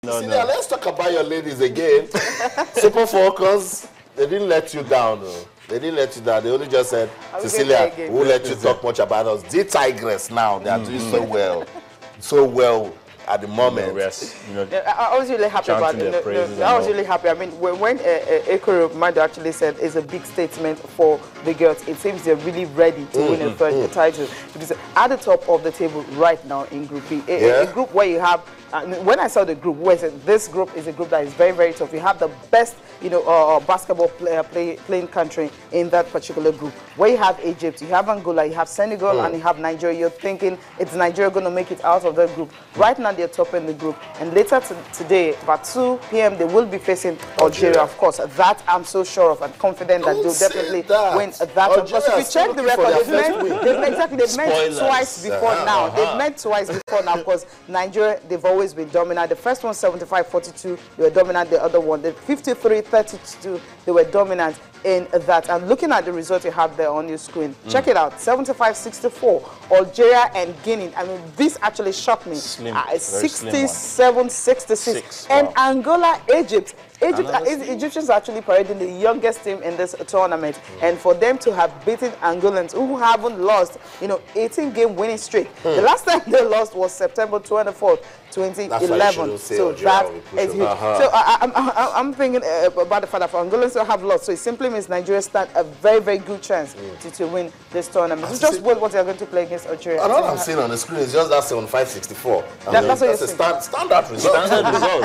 Cecilia, let's talk about your ladies again. Super Falcons, they didn't let you down. No. They didn't let you down. They only just said, Cecilia, we won't let you talk much about us. The Tigress now, they are doing so well. So well at the moment. I was really happy about it. I was really happy. I mean, when Ekuru Madu actually said it's a big statement for the girls, it seems they're really ready to win a third title. Because at the top of the table right now in Group B, a group where you have, when I saw the group, where I said this group is a group that is very, very tough. You have the best, basketball playing country in that particular group. Where you have Egypt, you have Angola, you have Senegal, and you have Nigeria. You're thinking, it's Nigeria going to make it out of the group. Right now, they're top in the group. And later today, about 2 p.m., they will be facing Algeria, of course. That I'm so sure of and confident that they'll definitely win that. Because if you check the record, they've met twice before now. They've met twice before now, because Nigeria, they've always been dominant. The first one, 75-42, they were dominant. The other one, the 53-32, they were dominant in that. And looking at the result you have there on your screen, check it out, 75-64, Algeria and Guinea. I mean, this actually shocked me. 67-66. And Angola, Egypt. Egyptians are actually parading the youngest team in this tournament, and for them to have beaten Angolans who haven't lost, 18-game winning streak. The last time they lost was September 24th, 2011. So that is huge. So I'm thinking about the fact that Angolans will have lost. So it simply means Nigeria stand a very, very good chance to win this tournament. It's just what they are going to play against Algeria. And all I'm seeing on the screen is just that 75-64. That's what you're saying. Standard result.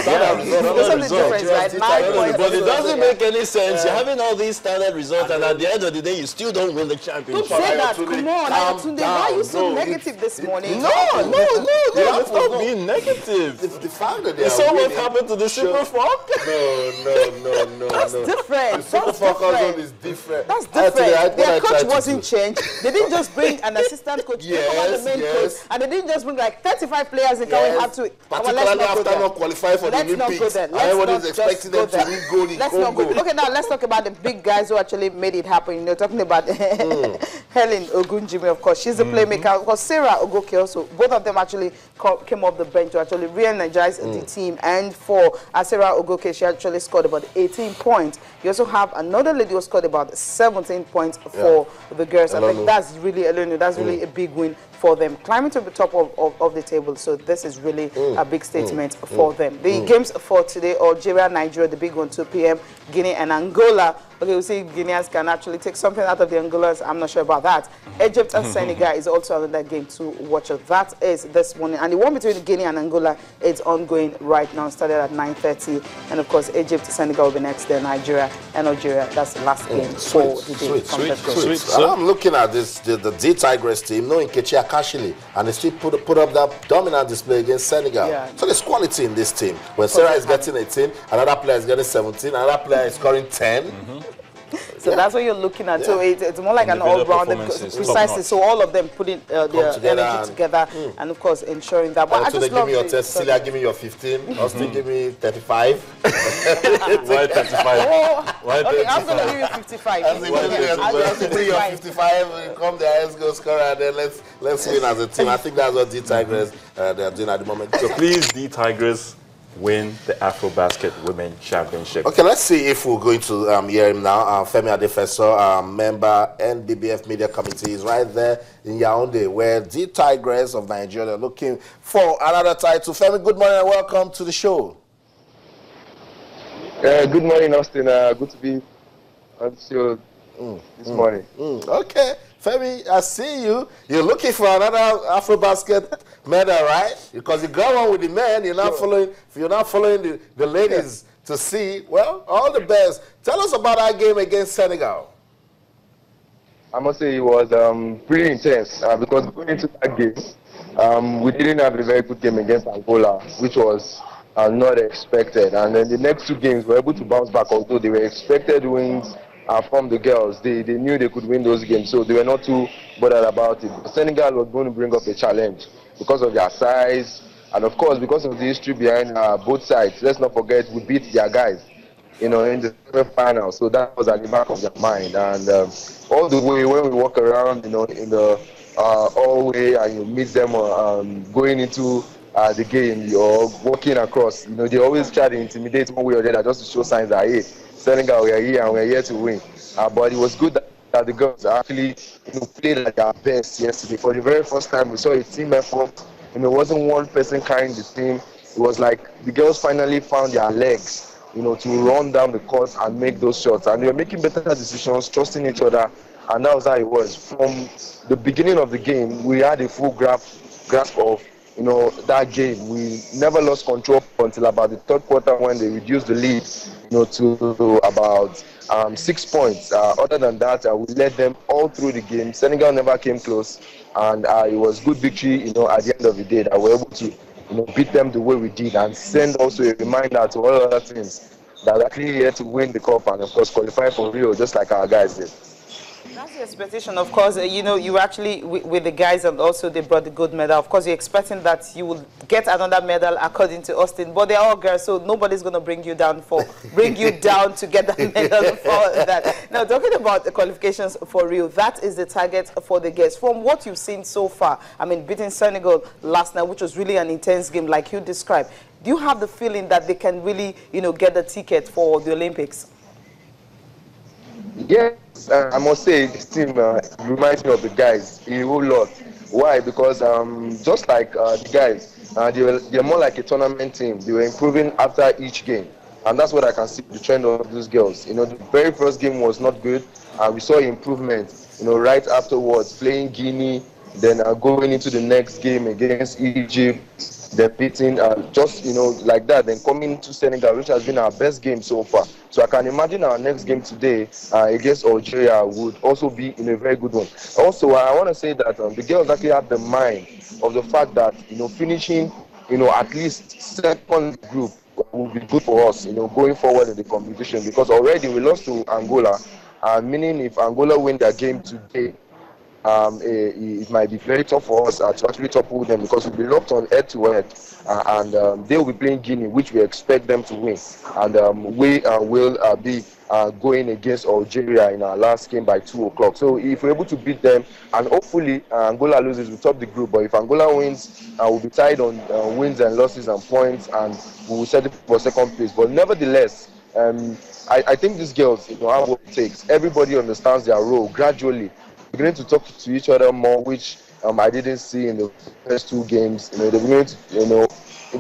Standard result. Right? But it doesn't make any sense. You're having all these standard results, and at the end of the day, you still don't win the championship. Don't say that. Come on, Ayatunde. Why are you so negative this morning? No. Let's not be negative. The fact that they saw what happened to the Super Falcons. No. That's different. The Super Falcons is different. That's different. Their coach wasn't changed. They didn't just bring an assistant coach. They the main coach, and they didn't just bring like 35 players in. We have to. Particularly after not qualifying for the Olympics. Everybody's expecting them to win gold in Congo. Okay, now let's talk about the big guys who actually made it happen. Talking about Helen Ogunjimi, of course. She's a playmaker. Of course, Sarah Ogoke also. Both of them actually came off the bench to actually re-energize the team. And for Sarah Ogoke, she actually scored about 18 points. You also have another lady who scored about 17 points for the girls. I think that's really a big win for them, climbing to the top of the table. So this is really a big statement for them. The games for today: Algeria, Nigeria, the big one, 2 p.m. Guinea and Angola. Okay, we see Guineans can actually take something out of the Angolans. I'm not sure about that. Egypt and Senegal is also another game to watch. That is this morning. And the one between Guinea and Angola is ongoing right now, started at 9:30. And of course, Egypt, Senegal will be next, then Nigeria and Algeria. That's the last game for the day. Sweet. I'm looking at this, the D Tigress team, knowing Kechi Akashili, and they still put up that dominant display against Senegal. So there's quality in this team. When Sarah is getting 18, another player is getting 17, another player is scoring 10. So that's what you're looking at. So it's more like an all-rounder, precisely. So all of them putting their energy together, and of course ensuring that. But I just love your test. Cecilia, give me your 15. Austin, give me 35. Why 35? Okay, I'm gonna give you 55. I'll give you your 55. Come the highest goal scorer, and then let's win as a team. I think that's what D Tigress they're doing at the moment. So please, D Tigress, win the Afrobasket Women Championship. Okay, let's see if we're going to hear him now. Femi Adefeso, member NBBF Media Committee, is right there in Yaoundé, where the Tigress of Nigeria are looking for another title. Femi, good morning and welcome to the show. Good morning, Austin. Good to be on the show this morning. Okay, Femi, I see you. You're looking for another Afrobasket medal, right? Because you got one with the men. You're not following. You're not following the ladies to see. Well, all the best. Tell us about that game against Senegal. I must say it was pretty intense because going into that game, we didn't have a very good game against Angola, which was not expected. And then the next two games, we were able to bounce back, although they were expected wins from the girls. They knew they could win those games, so they were not too bothered about it. Senegal was going to bring up a challenge because of their size, and of course because of the history behind both sides. Let's not forget we beat their guys, in the final, so that was at the back of their mind. And all the way when we walk around, in the hallway, and you meet them going into the game, you're walking across. You know, they always try to intimidate one way or the other just to show signs that, hey, Senegal, we are here and we are here to win. But it was good that the girls actually, played at their best yesterday. For the very first time, we saw a team effort. It wasn't one person carrying the team. It was like the girls finally found their legs, to run down the court and make those shots. And they were making better decisions, trusting each other. And that was how it was. From the beginning of the game, we had a full grasp of that game. We never lost control until about the third quarter when they reduced the lead, to about 6 points. Other than that, we led them all through the game. Senegal never came close, and it was good victory, at the end of the day, that we were able to, beat them the way we did, and send also a reminder to all other teams that we're actually here to win the cup and, of course, qualify for Rio, just like our guys did. That's the expectation, of course. You actually, with the guys, and also they brought the gold medal. Of course, you're expecting that you will get another medal according to Austin. But they're all girls, so nobody's going to bring you down to get that medal for that. Now, talking about the qualifications for Rio, that is the target for the girls. From what you've seen so far, I mean, beating Senegal last night, which was really an intense game, like you described, do you have the feeling that they can really, get the ticket for the Olympics? Yes, I must say this team reminds me of the guys a whole lot. Why? Because just like the guys, they're more like a tournament team. They were improving after each game, and that's what I can see the trend of those girls. The very first game was not good, and we saw improvement. Right afterwards, playing Guinea, then going into the next game against Egypt. They're beating just like that, then coming to Senegal, which has been our best game so far. So I can imagine our next game today against Algeria would also be in a very good one. Also, I want to say that the girls actually have the mind of the fact that finishing at least second group will be good for us going forward in the competition, because already we lost to Angola, meaning if Angola win their game today, it might be very tough for us to actually topple them, because we'll be locked on head-to-head, and they will be playing Guinea, which we expect them to win, and we will be going against Algeria in our last game by 2 o'clock. So if we're able to beat them, and hopefully Angola loses, we'll top the group, but if Angola wins, we'll be tied on wins and losses and points, and we will settle for second place. But nevertheless, I think these girls have what it takes. Everybody understands their role gradually, beginning to talk to each other more, which I didn't see in the first 2 games. They're beginning to,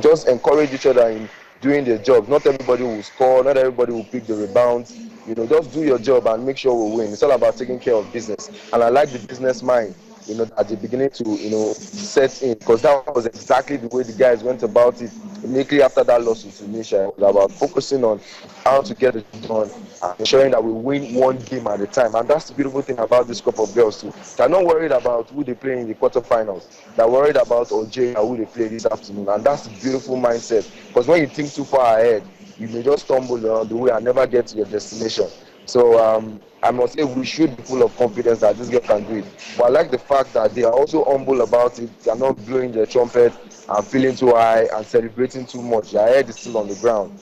just encourage each other in doing their job. Not everybody will score, not everybody will pick the rebounds. Just do your job and make sure we win. It's all about taking care of business. And I like the business mind, at the beginning to, set in, because that was exactly the way the guys went about it immediately after that loss to Tunisia. It was about focusing on how to get it done and ensuring that we win one game at a time. And that's the beautiful thing about this group of girls too. They're not worried about who they play in the quarterfinals. They're worried about Algeria, who they play this afternoon. And that's the beautiful mindset. Because when you think too far ahead, you may just stumble along the way and never get to your destination. So I must say we should be full of confidence that this girl can do it. But I like the fact that they are also humble about it. They are not blowing their trumpet and feeling too high and celebrating too much. Their head is still on the ground.